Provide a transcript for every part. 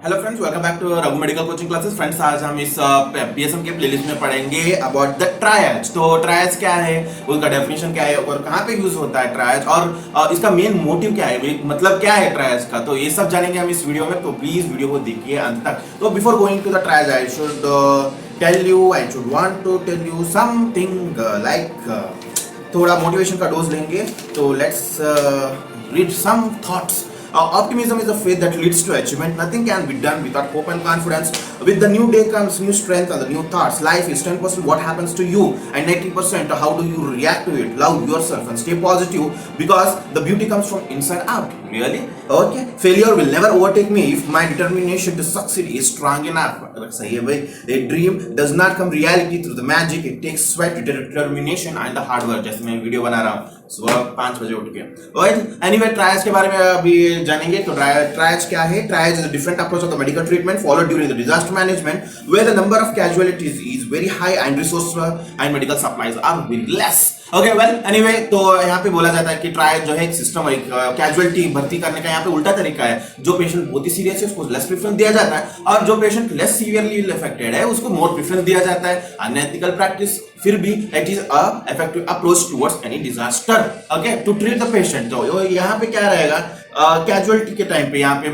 Hello friends, welcome back to Raghu medical coaching classes. Friends, आज हम इस पीएसएम के प्लेलिस्ट में पढ़ेंगे अबाउट द ट्रायज। तो ट्रायज क्या है, उसका डेफिनेशन क्या है और कहाँ पे यूज होता है ट्रायज, और इसका मेन मोटिव क्या है, मतलब क्या है ट्रायज का। तो ये सब जानेंगे हम इस वीडियो में, तो प्लीज वीडियो को देखिए अंत तक। तो before going to the triage I should want to tell you something like थोड़ा मोटिवेशन का डोज लेंगे। तो let's read some thoughts. Optimism is a faith that leads to achievement. Nothing can be done without hope and confidence. With the new day comes new strength and the new thoughts. Life is 10% what happens to you and 90% how do you react to it. Love yourself and stay positive because the beauty comes from inside out. Really? Okay. Failure will never overtake me if my determination to succeed is strong enough. सही है भाई. A dream does not come reality through the magic. It takes sweat, determination and the hard work. जैसे मैं video बना रहा हूँ सुबह 5 बजे उठ के. एनीवे, ट्रायज के बारे में अभी जानेंगे. तो ट्रायज क्या है? Triage is a different approach of the medical treatment followed during the disaster management where the number of casualties is very high and resource and medical supplies are very less. Okay, well anyway, तो यहाँ पे बोला जाता है कि trial जो है एक सिस्टम, एक कैजुअलिटी भर्ती करने का यहाँ पे उल्टा तरीका है. जो पेशेंट बहुत ही सीरियस है उसको लेस प्रेफरेंस दिया जाता है, और जो पेशेंट लेस सीवियरली अफेक्टेड है उसको मोर प्रेफरेंस दिया जाता है. अनएथिकल प्रैक्टिस, फिर भी it is a effective approach towards any disaster. Okay, to treat the patient. तो यहाँ पे क्या रहेगा, कैजुअलिटी के टाइम पे, यहाँ पे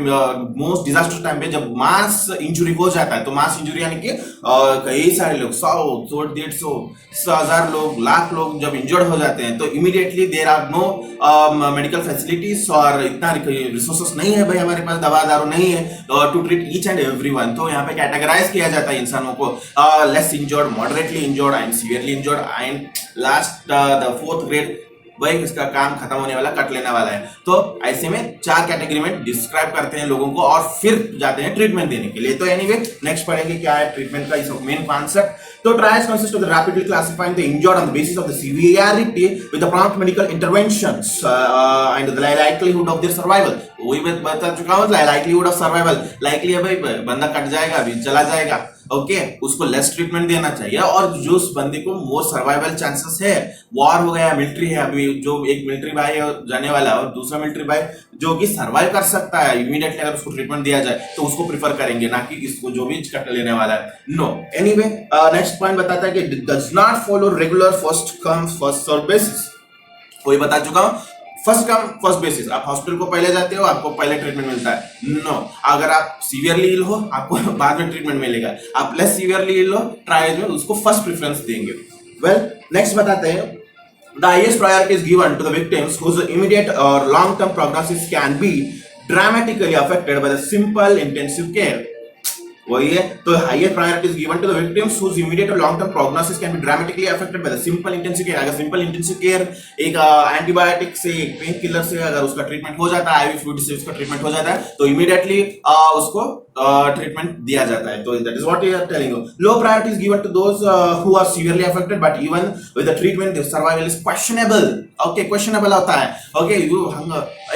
मोस्ट डिजास्टर टाइम पे जब मास इंजुरी हो जाता है, तो मास इंजुरी यानी कि कई सारे लोग 100, 150, 1000 लोग, लाख लोग जब इंजर्ड हो जाते हैं, तो immediately there are no medical facilities और इतना रिसोर्सेस नहीं है भाई, हमारे पास दवा दारू नहीं है to treat each and everyone. तो यहाँ पे कैटेगराइज किया जाता है इंसानों को, less injured, moderately injured and severely injured and last the 4th grade. भाई इसका काम खत्म होने वाला, कट लेने वाला है. तो ऐसे में 4 कैटेगरी में डिस्क्राइब करते हैं लोगों को और फिर जाते हैं ट्रीटमेंट देने के लिए. तो एनीवे, नेक्स्ट पढ़ेंगे क्या है ट्रीटमेंट का इसका मेन कॉन्सेप्ट. तो trials consist of the rapidly classifying the injured on the basis of the severity with the prompt medical interventions and the likelihood of their survival. वही मैं बता चुका हूं, लाइक्लीहुड ऑफ सर्वाइवल. लाइकली है भाई बंदा cut जाएगा, अभी चला जाएगा. ओके, उसको लेस ट्रीटमेंट देना चाहिए, और जो उस बंदे को मोर सर्वाइवल चांसेस है. वॉर हो गया, मिलिट्री है, अभी जो एक मिलिट्री भाई जाने वाला है और दूसरा मिलिट्री भाई जो कि सर्वाइव कर सकता है इमीडिएटली, अगर उसको ट्रीटमेंट दिया जाए तो उसको प्रीफर करेंगे, ना कि इसको जो भी कट लेने वाला है. नो, एनीवे, नेक्स्ट पॉइंट बताता है कि does not follow regular first come first serve basis. वही बता चुका हूं, फर्स्ट कम फर्स्ट बेसिस. आप हॉस्पिटल को पहले जाते हो, आपको पहले ट्रीटमेंट मिलता है. नो, अगर आप सीवियरली इल हो आपको बाद में ट्रीटमेंट मिलेगा. आप लेस सीवियरली इल हो, ट्रायल में उसको फर्स्ट प्रेफरेंस देंगे. वेल, नेक्स्ट बताते हैं. The highest priority is given to the victims whose immediate or long-term prognosis can be dramatically affected by the simple intensive care. वही है, तो highest priority is given to the victims whose immediate और long term prognosis can be dramatically affected by the simple intensive care. अगर simple intensive care एक antibiotic से, एक pain killer से अगर उसका ट्रीटमेंट हो जाता है, आईवी फ्लूइड से उसका ट्रीटमेंट हो जाता है, तो इमीडिएटली उसको ट्रीटमेंट दिया जाता है. तो that is what we are telling you. Low priority is given to those who are severely affected but even with the treatment their survival is questionable. Okay, questionable होता है. ओके, यू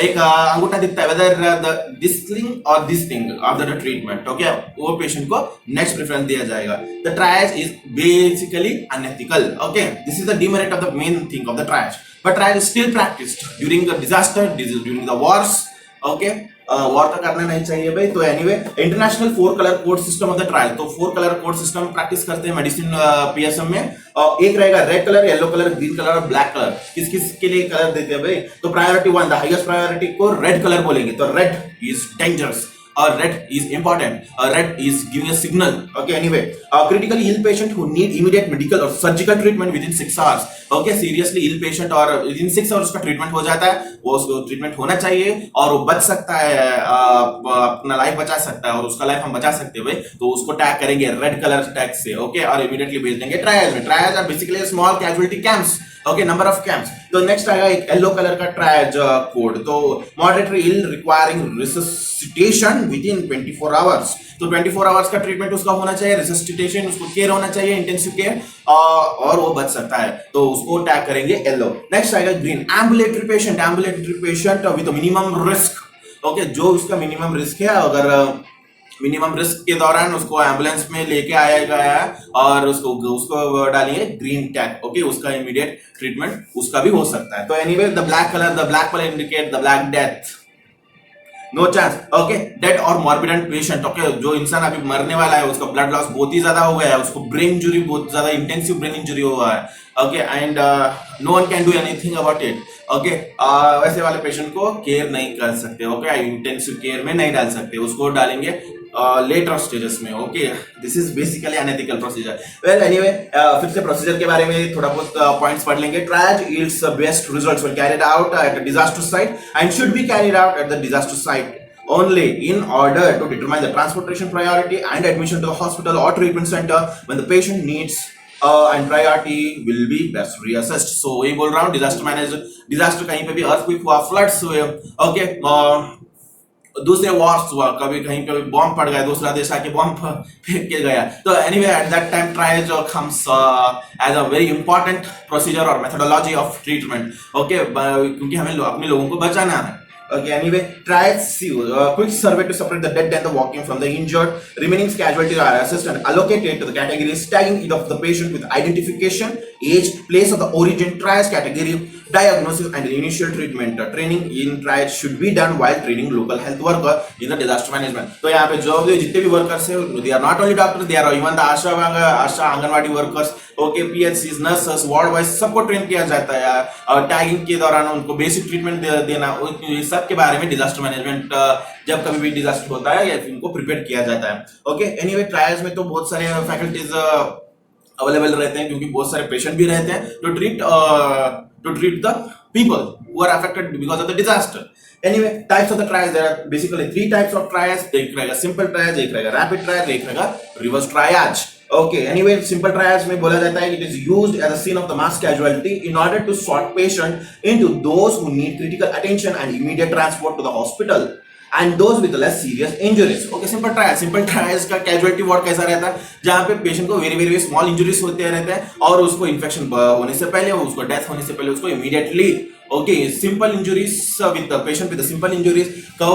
एक अंगूठा दिखता है वेदर दिस थिंग और this thing after the treatment. Okay, वो patient को next preference दिया जाएगा. The triage is basically unethical. Okay, this is the demerit of the main thing of the triage, but trial is still practised during the disaster, during the Wars. Okay, war तो करना नहीं चाहिए भाई. तो anyway, international 4 colour code system of the trial. तो 4 colour code system practice करते हैं medicine PSM में. एक रहेगा red colour, yellow colour, green colour और ब्लैक कलर. किस किस के लिए कलर देते हैं भाई? तो प्रायोरिटी 1, द हाईएस्ट प्रायोरिटी को रेड कलर बोलेंगे. तो red is dangerous, or red is important, red is giving a signal. Okay, anyway, critically ill patient who need immediate medical or surgical treatment within 6 hours. Okay, seriously ill patient और within 6 hours उसका treatment हो जाता है, वो उसको treatment होना चाहिए और वो बच सकता है, अपना लाइफ बचा सकता है, और उसका लाइफ हम बचा सकते हैं भाई. तो उसको टैग करेंगे रेड कलर टैग से. ओके, और इमीडिएटली भेज देंगे ट्रायल्स में. Trials are basically small casualty camps. Okay, number of camps. तो नेक्स्ट आएगा एक येलो कलर का ट्रायज कोड. तो moderately ill requiring resuscitation within 24 hours. तो 24 आवर्स का ट्रीटमेंट उसका होना चाहिए, रिससिटेशन, उसको केयर होना चाहिए, इंटेंसिव केयर, और वो बच सकता है. तो उसको टैग करेंगे येलो. नेक्स्ट आएगा green, ambulatory patient. Ambulatory patient with minimum risk. Okay, जो उसका मिनिमम रिस्क है, अगर मिनिमम रिस्क के दौरान उसको एम्बुलेंस में लेके आया गया है और उसको डालिए ग्रीन टैग. ओके, उसका इमीडिएट ट्रीटमेंट उसका भी हो सकता है. तो anyway, the black colour indicate the black death. No chance. Okay, dead और मॉर्बिडेंट पेशेंट, ओके, जो इंसान अभी मरने वाला है उसका ब्लड लॉस बहुत ही ज्यादा हो गया है, उसको ब्रेन इंजुरी, बहुत ज्यादा इंटेंसिव ब्रेन इंजुरी हुआ है, okay, and no one can do anything about it, okay, वैसे वाले पेशेंट को केयर नहीं कर सकते, ओके, इंटेंसिव केयर में नहीं डाल सकते, उसको डालेंगे लेटर स्टेजेस में, okay, this is basically unethical procedure. Well anyway, फिर से प्रोसीजर के बारे में थोड़ा बहुत पॉइंट्स पढ़ लेंगे। Triage yields best results when carried out at a disaster site and should be carried out at the disaster site only in order to determine the transportation priority and admission to the hospital or treatment center when the patient needs and priority will be best reassessed। so वही बोल रहा हूँ, disaster manager, disaster कहीं पे भी earthquake हुआ, floods हुए, okay, दूसरे वॉर्स हुआ, कभी कहीं पे बॉम्ब पड़ गया, दूसरा देश आके बॉम्ब फेंक के गया, तो anyway at that time triage comes as a very important procedure और मेथोडोलॉजी ऑफ ट्रीटमेंट, ओके, क्योंकि हमें अपने लोगों को बचाना है। Okay, anyway, triads quick survey to separate the dead and the walking from the injured. Remaining casualties are assessed and allocated to the categories, tagging each of the patient with identification, age, place of the origin, triads category, diagnosis, and initial treatment. Training in triads should be done while training local health worker in the disaster management. तो यहाँ पे जो जितने भी workers हैं, they are not only doctors, they are even the Asha anganwadi workers, okay, PHC, nurses, ward wise सबको train किया जाता है, और टैगिंग के दौरान उनको बेसिक ट्रीटमेंट देना, सब के बारे में डिजास्टर मैनेजमेंट, जब कभी भी डिजास्टर होता है या उनको प्रिपेयर किया जाता है। ओके, एनीवे, ट्रायल्स में तो बहुत सारे फैकल्टीज अवेलेबल रहते हैं, क्योंकि बहुत सारे पेशेंट भी रहते हैं to treat the people who are affected because of the disaster. Anyway, types of the trials, there are basically 3 types of trials, एक रहेगा सिंपल ट्रायल्स, एक रहेगा रैपिड ट्रायल, एक रहेगा reverse triage. Okay, anyway, simple triage में बोला जाता है it is used as a scene of the mass casualty in order to sort patient into those who need critical attention and immediate transport to the hospital and those with less serious injuries. Okay, simple triage का casualty ward कैसा रहता है, जहाँ पे patient को very small injuries होते रहते हैं, और उसको इन्फेक्शन होने से पहले, उसको डेथ होने से पहले उसको immediately, okay, simple injuries with patient with simple injuries का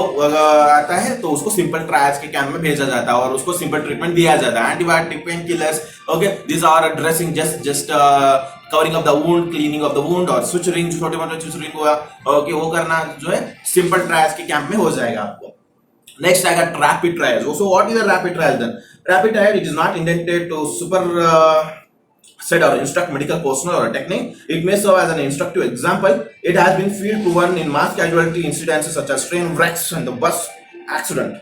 आता है, तो उसको सिंपल ट्रायल्स के कैंप में भेजा जाता है और उसको सिंपल ट्रीटमेंट दिया जाता है, antibiotic, pain killers, okay, this are dressing, just covering of the wound, cleaning of the wound, और सुचरिंग, छोटे मोटे सुचरिंग हुआ, ओके, वो करना जो है सिंपल ट्रायल्स के कैंप में हो जाएगा आपको। नेक्स्ट आएगा rapid trials. So what is a rapid trial then? Rapid trial, it is not intended to set or instruct medical personnel or a technique. It may serve as an instructive example. It has been field proven in mass casualty incidents such as train wrecks and the bus accident.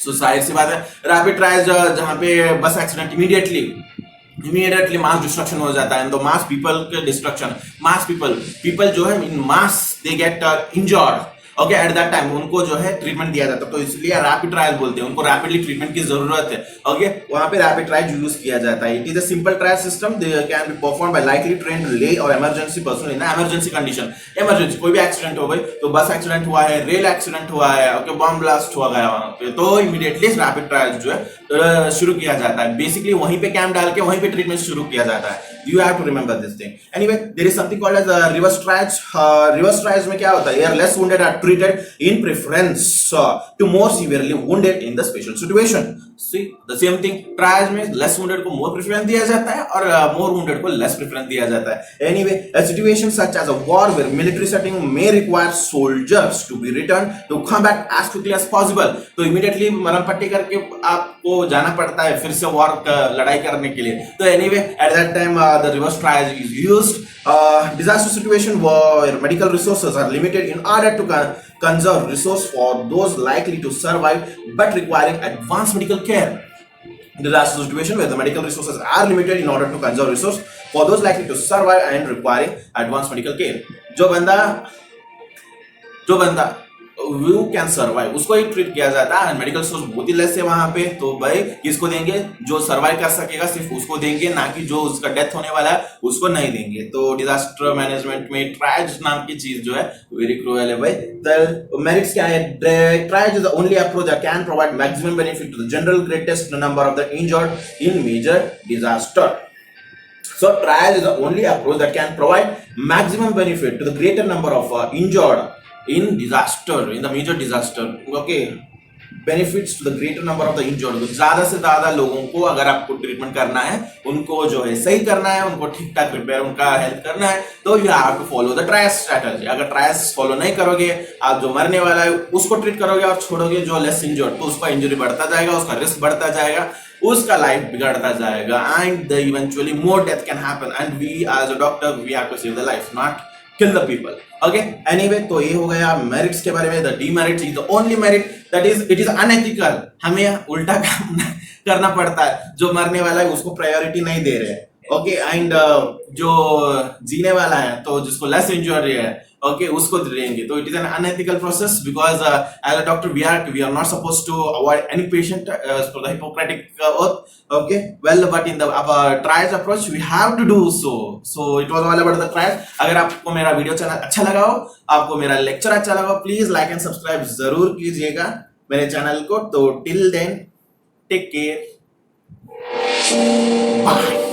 So जाहिर सी बात है, rapid trial जहाँ पे बस accident immediately mass destruction हो जाता है, तो मास पीपल के डिस्ट्रक्शन, मास पीपल जो है in mass they get injured, okay, at that time उनको जो है ट्रीटमेंट दिया जाता है, तो इसलिए रैपिड ट्रायल बोलते हैं, उनको रैपिडली ट्रीटमेंट की जरूरत है, ओके, वहां पे रैपिड ट्रायल यूज किया जाता है। It is a simple trial system, they can be performed by likely trained lay और emergency personal in emergency condition. Emergency, कोई भी एक्सीडेंट हो गई, तो बस एक्सीडेंट हुआ है, रेल एक्सीडेंट हुआ है, ओके, बम ब्लास्ट हुआ गया वहां पे, तो इमीडिएटली रैपिड ट्रायल जो है शुरू किया जाता है, बेसिकली वहीं पे कैंप डाल के वहीं पे ट्रीटमेंट शुरू किया जाता है। You have to remember this thing. Anyway, there is something called as a reverse triage. Reverse triage में क्या होता है? Here, less wounded are treated in preference to more severely wounded in the special situation. See, the same thing. Triage में less wounded को more preference दिया जाता है और more wounded को less preference दिया जाता है। Anyway, a situation such as a war where military setting may require soldiers to be returned to combat as quickly as possible. तो immediately मरम पट्टी करके आपको जाना पड़ता है फिर से war लड़ाई करने के लिए। तो anyway, at that time the reverse triage is used. Disaster situation where medical resources are limited in order to conserve resource for those likely to survive but requiring advanced medical care. Disaster situation where the medical resources are limited in order to conserve resource for those likely to survive and requiring advanced medical care. जो बंदा you can survive, उसको ही treat किया जाता है, medical source बहुत ही less है वहां पे, तो भाई किसको देंगे? जो सर्वाइव कर सकेगा सिर्फ उसको देंगे, ना कि जो उसका डेथ होने वाला है उसको नहीं देंगे। तो डिजास्टर मैनेजमेंट में ट्रायज नाम की चीज जो है वेरी क्रूअल है भाई। तो मेरिट्स क्या है? Triage is the only approach that can provide maximum benefit to the general greatest number of the injured in major disaster. So trial is the only approach that can provide maximum benefit to the greater number of injured in disaster, in the major disaster. Okay, benefits to the greater number of the injured. ज्यादा से ज्यादा लोगों को अगर आपको treatment करना है, उनको जो है सही करना है, उनको ठीक ठाक रिपेयर उनका हेल्प करना है, तो you have to follow the triage strategy. अगर ट्रायस फॉलो नहीं करोगे, आप जो मरने वाला है उसको ट्रीट करोगे और छोड़ोगे जो लेस इंजर्ड, तो उसका इंजरी बढ़ता जाएगा, उसका रिस्क बढ़ता जाएगा, उसका लाइफ बिगड़ता जाएगा, and eventually more death can happen, and we as a doctor we have to save the life, not kill the people. Okay, anyway, तो ये हो गया मेरिट्स के बारे में। The demerits is the only merit that is it is unethical. हमें उल्टा काम करना पड़ता है, जो मरने वाला है उसको प्रायोरिटी नहीं दे रहे हैं। ओके, एंड जो जीने वाला है, तो जिसको लेस इंजरी है, ओके, उसको देंगे। तो it is an unethical process because as a doctor we are not suppose to avoid any patient for the Hippocratic oath. Okay, well, but in the triage approach we have to do so it was all about the triage. अगर आपको मेरा video channel अच्छा लगा हो, आपको मेरा lecture अच्छा लगा हो, प्लीज लाइक एंड सब्सक्राइब जरूर कीजिएगा मेरे चैनल को। तो till then take care, bye.